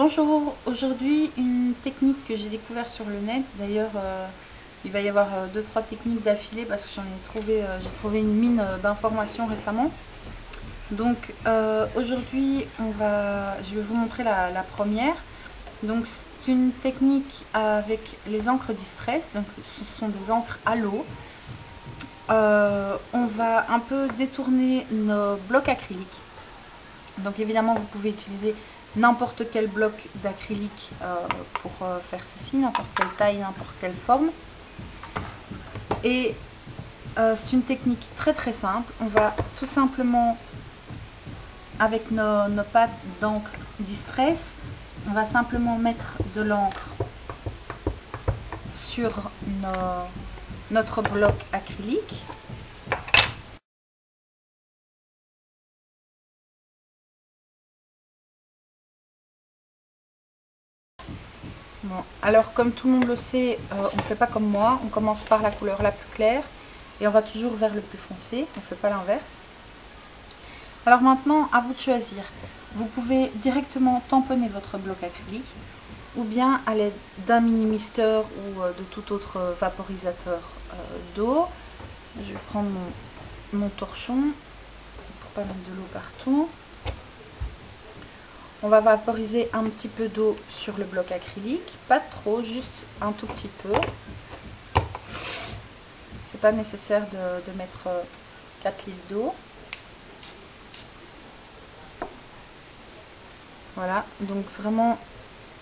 Bonjour, aujourd'hui une technique que j'ai découvert sur le net. D'ailleurs il va y avoir 2-3 techniques d'affilée parce que j'ai trouvé une mine d'informations récemment. Donc aujourd'hui je vais vous montrer la première. Donc c'est une technique avec les encres Distress, donc ce sont des encres à l'eau. On va un peu détourner nos blocs acryliques. Donc évidemment vous pouvez utiliser n'importe quel bloc d'acrylique pour faire ceci, n'importe quelle taille, n'importe quelle forme. Et c'est une technique très simple. On va tout simplement, avec nos pattes d'encre Distress, on va simplement mettre de l'encre sur notre bloc acrylique. Bon, alors comme tout le monde le sait, on ne fait pas comme moi, on commence par la couleur la plus claire et on va toujours vers le plus foncé, on ne fait pas l'inverse. Alors maintenant, à vous de choisir. Vous pouvez directement tamponner votre bloc acrylique ou bien à l'aide d'un mini mister ou de tout autre vaporisateur d'eau. Je vais prendre mon torchon pour pas mettre de l'eau partout. On va vaporiser un petit peu d'eau sur le bloc acrylique, pas trop, juste un tout petit peu. C'est pas nécessaire de mettre 4 litres d'eau. Voilà, donc vraiment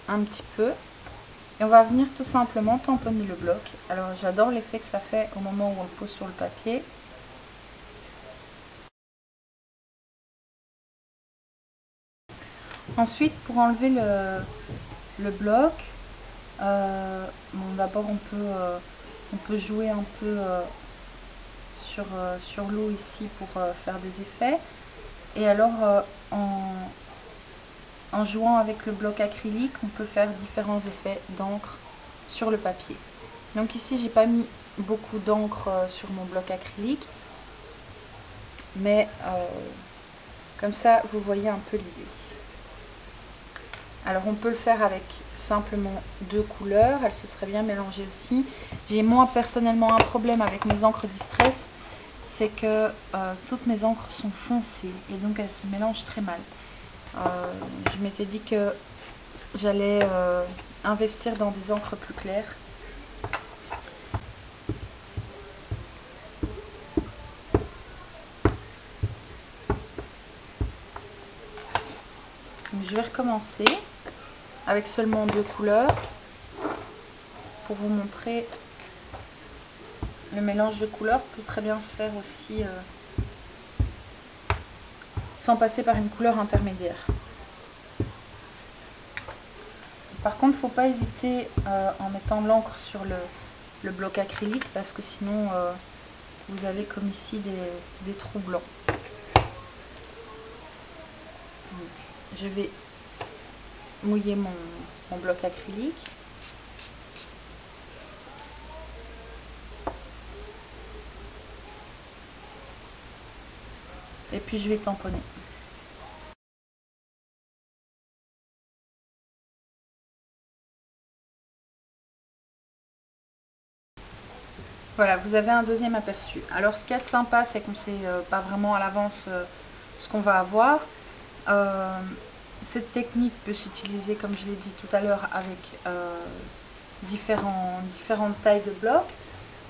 un petit peu. Et on va venir tout simplement tamponner le bloc. Alors j'adore l'effet que ça fait au moment où on le pose sur le papier. Ensuite, pour enlever le bloc, bon, d'abord on peut jouer un peu sur l'eau ici pour faire des effets. Et alors en jouant avec le bloc acrylique, on peut faire différents effets d'encre sur le papier. Donc ici, j'ai pas mis beaucoup d'encre sur mon bloc acrylique, mais comme ça, vous voyez un peu l'idée. Alors on peut le faire avec simplement 2 couleurs, elles se seraient bien mélangées aussi. J'ai moi personnellement un problème avec mes encres Distress, c'est que toutes mes encres sont foncées et donc elles se mélangent très mal. Je m'étais dit que j'allais investir dans des encres plus claires. Donc, je vais recommencer avec seulement 2 couleurs pour vous montrer. Le mélange de couleurs peut très bien se faire aussi sans passer par une couleur intermédiaire. Par contre, il ne faut pas hésiter en mettant l'encre sur le bloc acrylique parce que sinon vous avez comme ici des trous blancs. Donc, je vais mouiller mon bloc acrylique. Et puis je vais tamponner. Voilà, vous avez un deuxième aperçu. Alors ce qu'il y a de sympa, c'est qu'on ne sait pas vraiment à l'avance ce qu'on va avoir. Cette technique peut s'utiliser, comme je l'ai dit tout à l'heure, avec différentes tailles de blocs.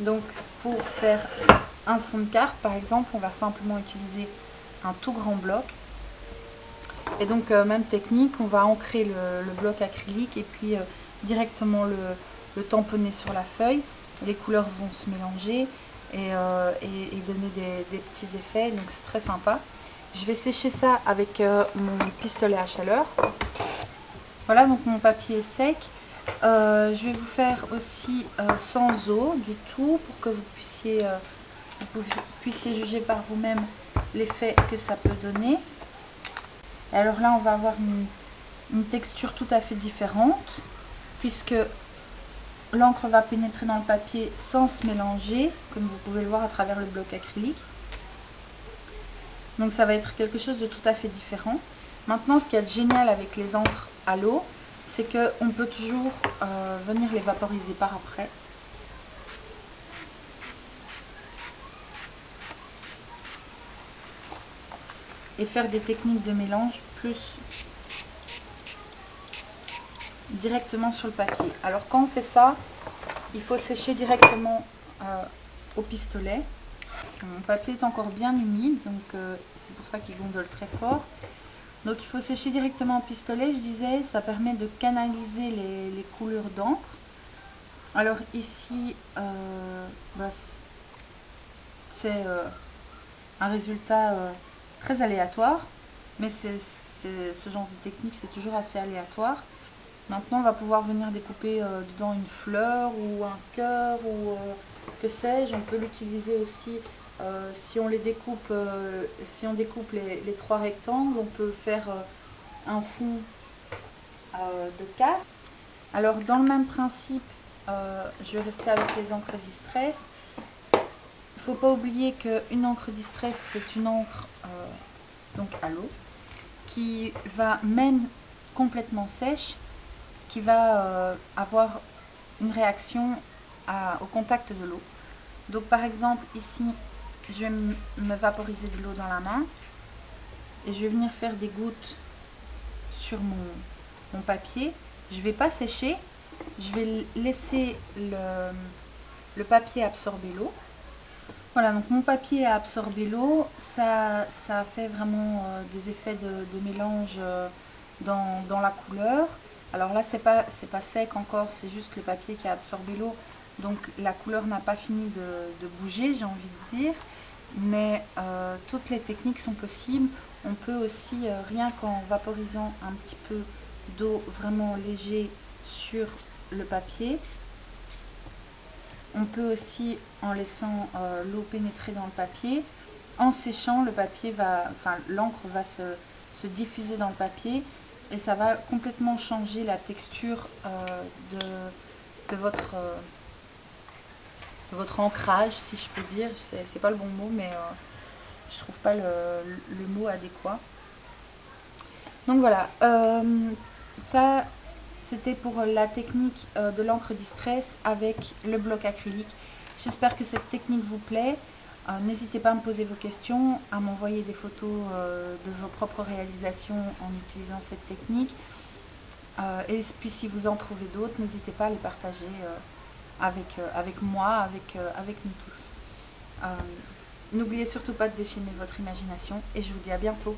Donc pour faire un fond de carte, par exemple, on va simplement utiliser un tout grand bloc. Et donc même technique, on va ancrer le bloc acrylique et puis directement le tamponner sur la feuille. Les couleurs vont se mélanger et donner des petits effets, donc c'est très sympa. Je vais sécher ça avec mon pistolet à chaleur. Voilà, donc mon papier est sec. Je vais vous faire aussi sans eau du tout pour que vous puissiez juger par vous-même l'effet que ça peut donner. Alors là, on va avoir une texture tout à fait différente puisque l'encre va pénétrer dans le papier sans se mélanger, comme vous pouvez le voir à travers le bloc acrylique. Donc ça va être quelque chose de tout à fait différent. Maintenant, ce qu'il y a de génial avec les encres à l'eau, c'est qu'on peut toujours venir les vaporiser par après. Et faire des techniques de mélange plus directement sur le papier. Alors quand on fait ça, il faut sécher directement au pistolet. Mon papier est encore bien humide, donc c'est pour ça qu'il gondole très fort. Donc il faut sécher directement au pistolet, je disais, ça permet de canaliser les coulures d'encre. Alors ici, c'est un résultat très aléatoire, mais ce genre de technique, c'est toujours assez aléatoire. Maintenant, on va pouvoir venir découper dedans une fleur ou un cœur ou que sais-je. On peut l'utiliser aussi si on les découpe, si on découpe les trois rectangles, on peut faire un fond de cartes. Alors, dans le même principe, je vais rester avec les encres Distress. Il ne faut pas oublier qu'une encre Distress, c'est une encre donc à l'eau qui va, même complètement sèche, qui va avoir une réaction au contact de l'eau. Donc par exemple ici, je vais me vaporiser de l'eau dans la main et je vais venir faire des gouttes sur mon papier. Je ne vais pas sécher, je vais laisser le papier absorber l'eau. Voilà, donc mon papier a absorbé l'eau, ça fait vraiment des effets de mélange dans la couleur. Alors là, c'est pas sec encore, c'est juste le papier qui a absorbé l'eau, donc la couleur n'a pas fini de bouger, j'ai envie de dire. Mais toutes les techniques sont possibles. On peut aussi, rien qu'en vaporisant un petit peu d'eau vraiment léger sur le papier, on peut aussi, en laissant l'eau pénétrer dans le papier, en séchant, l'encre va se diffuser dans le papier et ça va complètement changer la texture de votre ancrage, si je peux dire. C'est pas le bon mot, mais je trouve pas le mot adéquat. Donc voilà, ça c'était pour la technique de l'encre Distress avec le bloc acrylique. J'espère que cette technique vous plaît. N'hésitez pas à me poser vos questions, à m'envoyer des photos de vos propres réalisations en utilisant cette technique. Et puis si vous en trouvez d'autres, n'hésitez pas à les partager avec moi, avec nous tous. N'oubliez surtout pas de déchaîner votre imagination et je vous dis à bientôt.